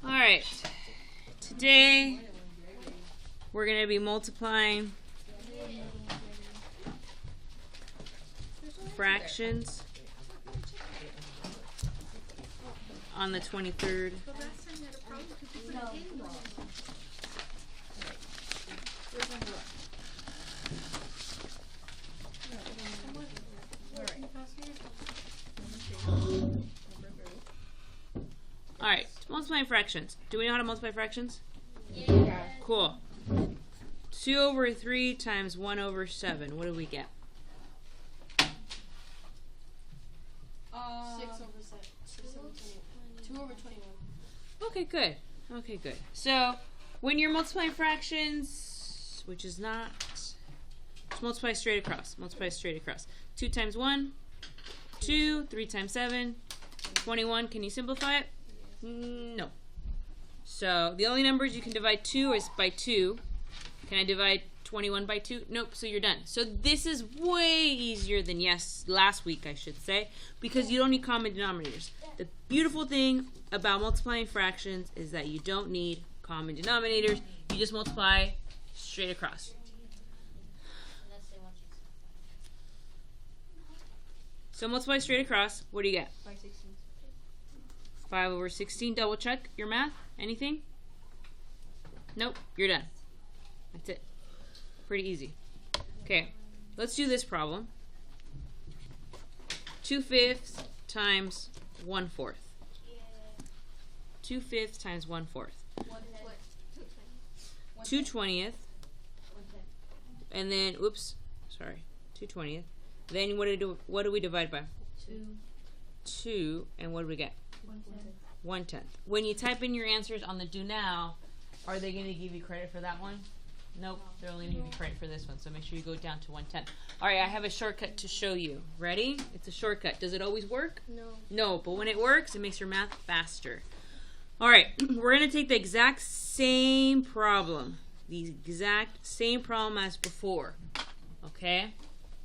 All right. Today, we're going to be multiplying fractions on the 23rd. All right, multiplying fractions. Do we know how to multiply fractions? Yeah. Cool. 2 over 3 times 1 over 7. What do we get? 6 over 7. 2 over 21. Okay, good. Okay, good. So, when you're multiplying fractions, which is not, just multiply straight across. Multiply straight across. 2 times 1, 2. 3 times 7, 21. Can you simplify it? No. So, the only numbers you can divide 2 is by 2. Can I divide 21 by 2? Nope, so you're done. So this is way easier than last week, I should say, because you don't need common denominators. The beautiful thing about multiplying fractions is that you don't need common denominators. You just multiply straight across. So multiply straight across. What do you get? 5 over 16. Double check your math. Anything? Nope, you're done. That's it. Pretty easy. Okay, let's do this problem. 2/5 times 1/4. 2/5 times 1/4. 2/20. And then, oops, sorry, 2/20. Then what do we divide by? 2. And what do we get? 1/10. When you type in your answers on the do now, are they going to give you credit for that one? Nope, they're only going to give you credit for this one, so make sure you go down to 1/10. All right, I have a shortcut to show you. Ready? It's a shortcut. Does it always work? No. No, but when it works, it makes your math faster. All right, we're going to take the exact same problem. The exact same problem as before. Okay?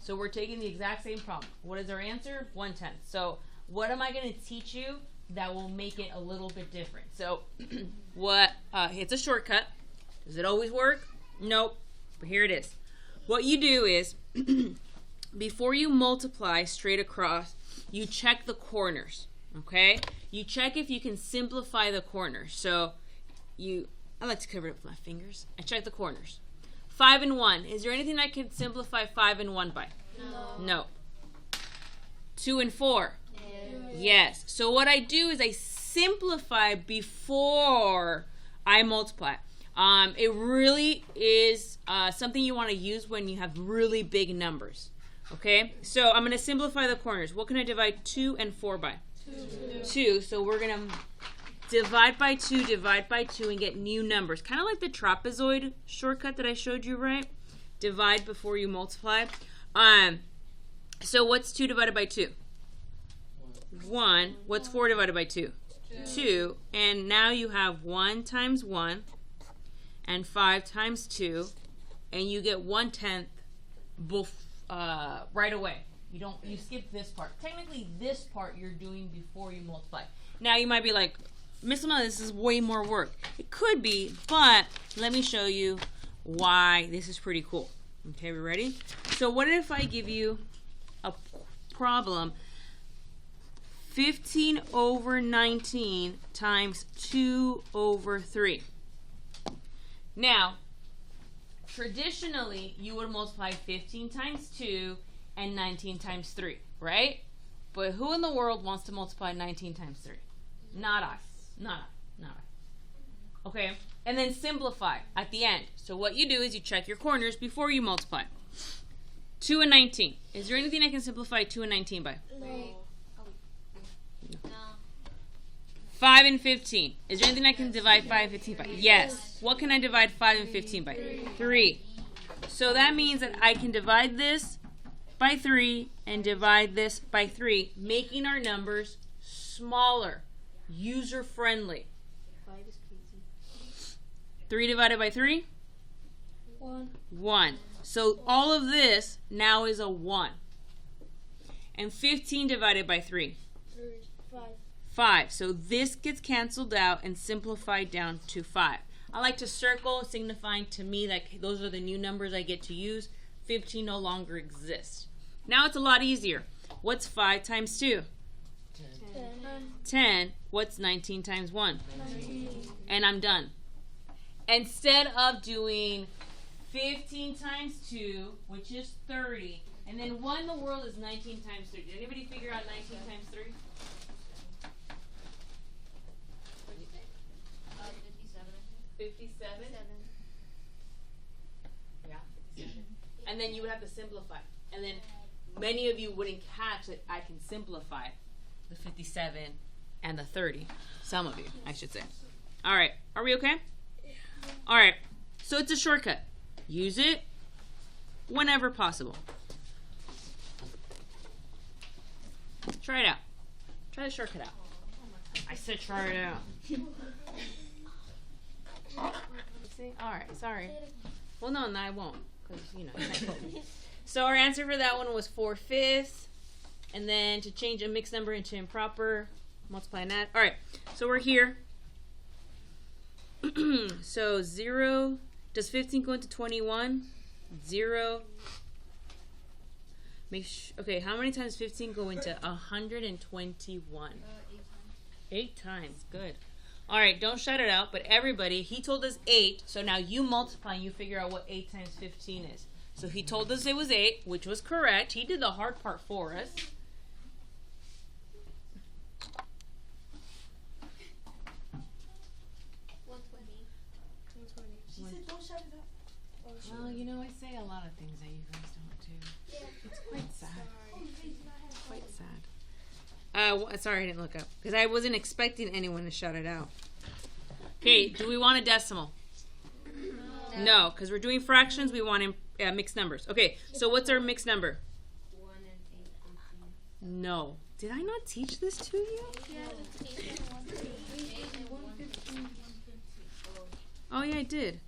So we're taking the exact same problem. What is our answer? 1/10. So what am I going to teach you that will make it a little bit different? So it's a shortcut. Does it always work? Nope. But here it is. What you do is, before you multiply straight across, you check the corners. Okay? You check if you can simplify the corners. So I like to cover it with my fingers. I check the corners. 5 and 1. Is there anything I can simplify 5 and 1 by? No. 2 and 4. Yes. So what I do is I simplify before I multiply. It really is something you want to use when you have really big numbers. Okay? So I'm going to simplify the corners. What can I divide 2 and 4 by? 2. So we're going to divide by 2, and get new numbers. Kind of like the trapezoid shortcut that I showed you, right? Divide before you multiply. So what's 2 divided by 2? 1. What's 4 divided by 2? 2. And now you have 1 times 1 and 5 times 2, and you get 1/10 right away. You skip this part. Technically, this part you're doing before you multiply. Now you might be like, Miss Lamella, this is way more work. It could be, but let me show you why this is pretty cool. Okay, we ready? So what if I give you a problem? 15 over 19 times 2 over 3. Now, traditionally, you would multiply 15 times 2 and 19 times 3, right? But who in the world wants to multiply 19 times 3? Not us. Not us. Okay, and then simplify at the end. So what you do is you check your corners before you multiply. 2 and 19. Is there anything I can simplify 2 and 19 by? No. 5 and 15. Is there anything I can divide 5 and 15 by? Yes. What can I divide 5 and 15 by? 3. So that means that I can divide this by 3 and divide this by 3, making our numbers smaller, user-friendly. 5 is crazy. 3 divided by 3? 1. So all of this now is a 1. And 15 divided by 3? 5. 5. So this gets canceled out and simplified down to 5. I like to circle, signifying to me that those are the new numbers I get to use. 15 no longer exists. Now it's a lot easier. What's 5 times 2? 10. What's 19 times 1? 19. And I'm done. Instead of doing 15 times 2, which is 30, and then what in the world is 19 times 3? Did anybody figure out 19 times 3? What do you think? 57. 57? Yeah, 57. And then you would have to simplify. And then many of you wouldn't catch that I can simplify the 57 and the 30. Some of you, I should say. All right, are we okay? All right, so it's a shortcut. Use it whenever possible. Try it out. Try the shortcut out. I said try it out. See? All right, sorry. Well, no, I won't, because, you can't. So our answer for that one was 4/5. And then to change a mixed number into improper, multiply and add. All right, so we're here. So 0, does 15 go into 21? 0. Okay, how many times 15 go into 121? 8 times, good. All right, don't shout it out, but everybody, he told us 8, so now you multiply and you figure out what 8 times 15 is. So he told us it was 8, which was correct. He did the hard part for us. Well, I say a lot of things that you guys don't do. It's quite sad. Quite sad. Sorry, I didn't look up because I wasn't expecting anyone to shout it out. Okay, do we want a decimal? No, because we're doing fractions. We want mixed numbers. Okay, so what's our mixed number? 1 and 8. No. Did I not teach this to you? Oh, yeah, I did.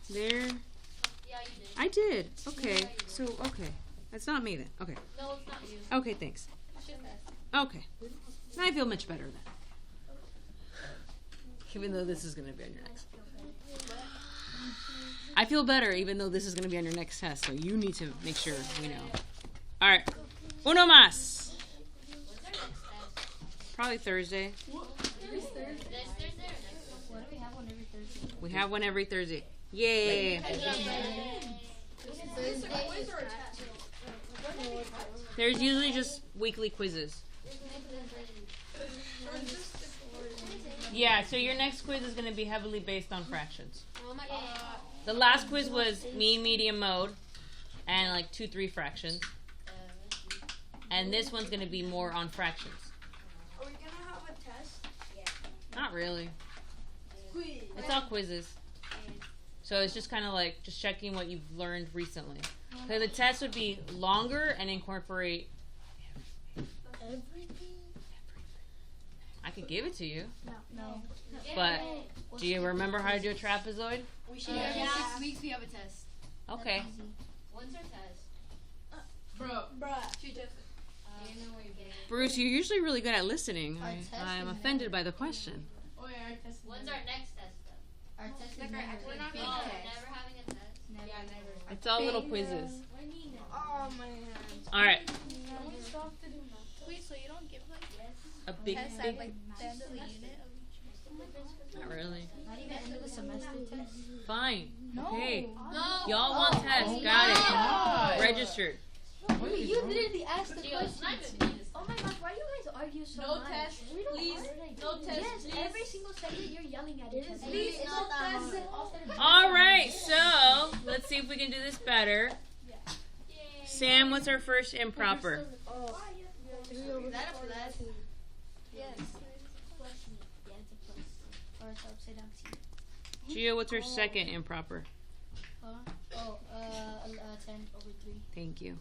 There. Yeah, you did. I did. Okay. So, okay. That's not me then. Okay. No, it's not you. Okay, thanks. Okay. I feel much better then. Even though this is going to be on your next. I feel better even though this is going to be on your next test. So you need to make sure we know. All right. Uno más. When's our next test? Probably Thursday. This Thursday or next one? Why do we have one every Thursday? We have one every Thursday. Yay. There's usually just weekly quizzes. Yeah, so your next quiz is going to be heavily based on fractions. Oh my god. The last quiz was mean, medium, mode, and like 2-3 fractions. And this one's going to be more on fractions. Are we gonna have a test? Not really. Quiz. It's all quizzes. So it's just kind of like just checking what you've learned recently. So the test would be longer and incorporate. I could give it to you. No. But do you remember how to do a trapezoid? We should every 6 weeks we have a test. Okay. When's our test? Bruh. You know where you're getting. Bruce, you're usually really good at listening. Our test I'm is offended by the question. Oh yeah, our test. When's our next test though? Our test is never. We're not Oh, gonna never having a test. Yeah, never. It's all little quizzes. Oh man. Alright. Wait, so you don't give like A big, tests big. at like the end of the unit? Not really. Not even end of the semester test. Fine. Okay. No. Y'all want tests. Got it. Registered. You literally asked the question. Oh my gosh, why do you guys argue so No much? test, We don't please. argue. No test, Yes, please. every single second you're yelling at each other. Please, It's no not that test. hard. Alright, so let's see if we can do this better. Sam, what's our first improper? Oh. Is that up for that? Yes. Or it's upside down T. Gio, what's our second improper? Oh, 10 over 3. Thank you.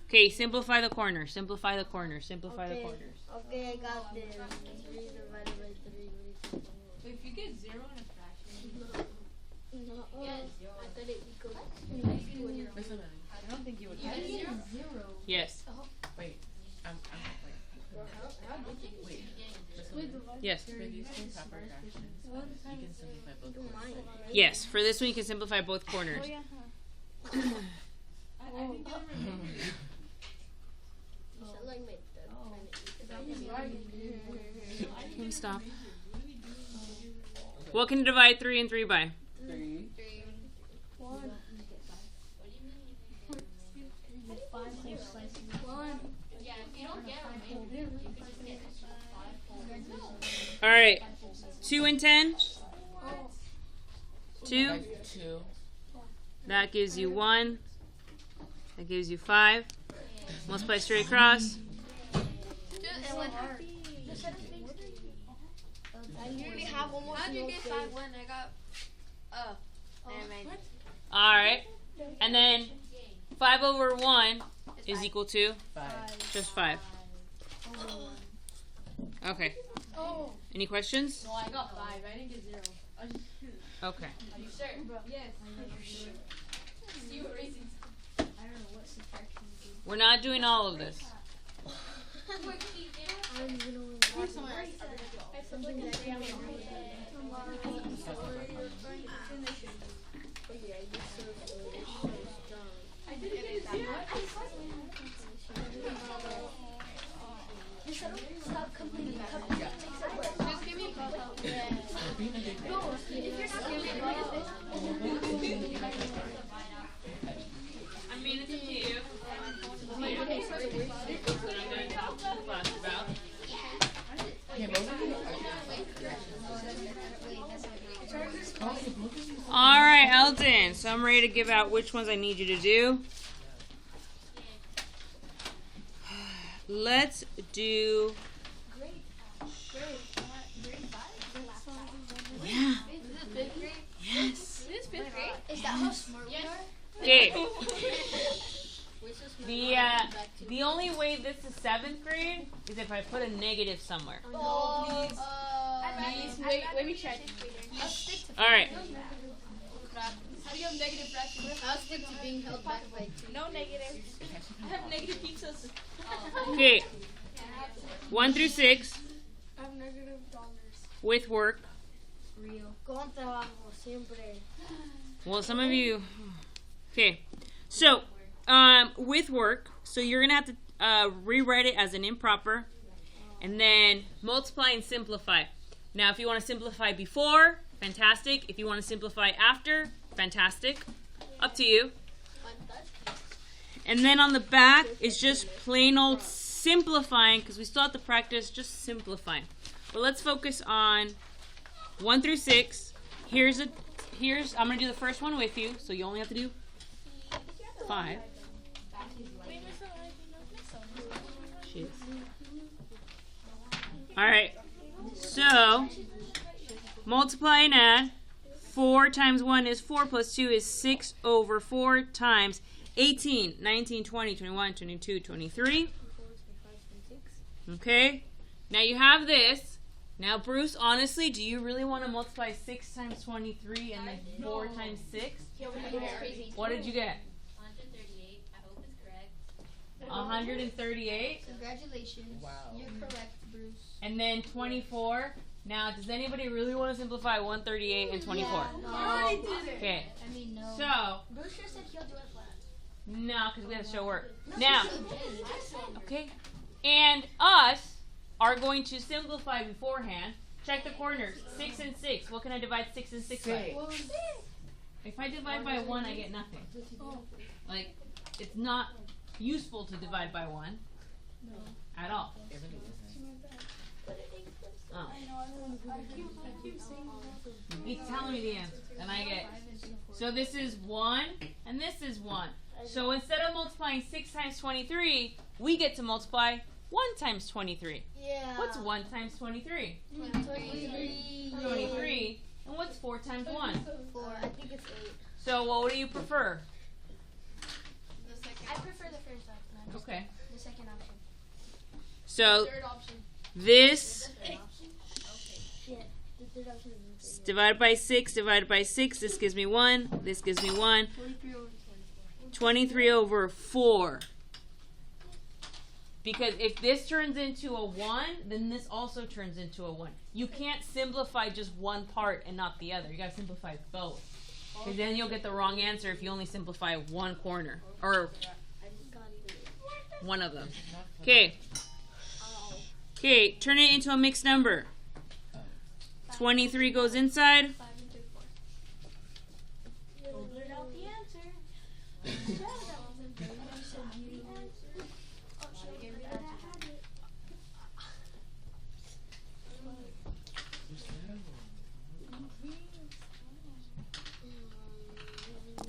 Okay, simplify the corner. Simplify the corner. Simplify the corners. Okay, I got this. 3 divided by 3. So if you get 0 in a fraction, Yes. I thought it equals. Listen, I don't think you would. you get 0. Yes. Wait, wait. Yeah, Yes. For these two proper fractions, you can simplify both corners. Yes. For this one, you can simplify both corners. Let me stop. What can you divide 3 and 3 by? 3. All right. 2 and 10? 2. 2. That gives you 1. That gives you 5. Multiply straight across. How'd you get 5 when I got? Never mind. All right. And then 5 over 1 is equal to 5. just 5. Okay. Any questions? No, I got 5. I didn't get 0. Okay. Are you certain? Yes. See what racing. We're not doing all of this. Stop completing. Just give me I mean, it's up to you. What I'm going to talk to the class about. All right, Elton. So I'm ready to give out which ones I need you to do. Let's do. Yeah. Yes. Is that how smart we are? Okay. The only way this is 7th grade is if I put a negative somewhere. Let me check. All right. How do you have negative fractions? I'll stick to being held back by 2. No negative. I have negative pizzas. Okay. 1 through 6 I have negative dollars. with work. Con trabajo, siempre. Well, some of you. Okay. So, with work, so you're gonna have to rewrite it as an improper, and then multiply and simplify. Now, if you want to simplify before, fantastic. If you want to simplify after, fantastic. Up to you. And then on the back is just plain old simplifying, because we still have to practice just simplifying. But let's focus on 1 through 6. I'm gonna do the first one with you, so you only have to do 5. Shit. All right. So multiply and add. 4 times 1 is 4 plus 2 is 6 over 4 times 18, 19, 20, 21, 22, 23. Okay. Now you have this. Now, Bruce, honestly, do you really want to multiply 6 times 23 and then 4 times 6? What did you get? 138. I hope it's correct. 138. Congratulations. Wow. You're correct, Bruce. And then 24. Now, does anybody really want to simplify 138 and 24? Okay. I mean, no. So, Bruce just said he'll do it for us. no, because we have to show work. Now, okay. And us are going to simplify beforehand. Check the corners. 6 and 6. What can I divide 6 and 6 by? If I divide by 1, I get nothing. Like, it's not useful to divide by 1 at all. Oh. He's telling me the answer, and I get. So this is 1, and this is 1. So instead of multiplying 6 times 23, we get to multiply 1 times 23. Yeah. What's 1 times 23? 23. 23. And what's 4 times 1? 4. I think it's 8. So what do you prefer? The second. I prefer the first option. Okay. The second option. So Third option. this Yeah. The third option is divided by 6, divided by 6. This gives me 1. This gives me 1. 23 over 24. 23 over 4. Because if this turns into a 1, then this also turns into a 1. You can't simplify just one part and not the other. You gotta simplify both. Because then you'll get the wrong answer if you only simplify one corner. Or one of them. Okay. Okay, turn it into a mixed number. 23 goes inside.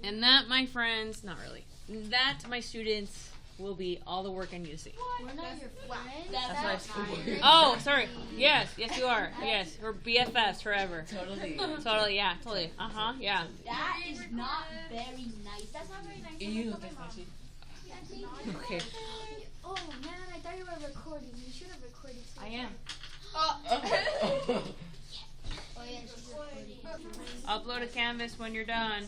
And that, my friends, not really. That, my students, will be all the work I need to see. We're not your friends. That's why. Oh, sorry. Yes, you are. Yes, we're BFFs forever. Totally. Totally, yeah, totally. Yeah. That is not very nice. That's not very nice. Ew, that's nasty. Okay. Oh man, I thought you were recording. You should have recorded. I am. Oh. Oh yeah, she's recording. Upload a canvas when you're done.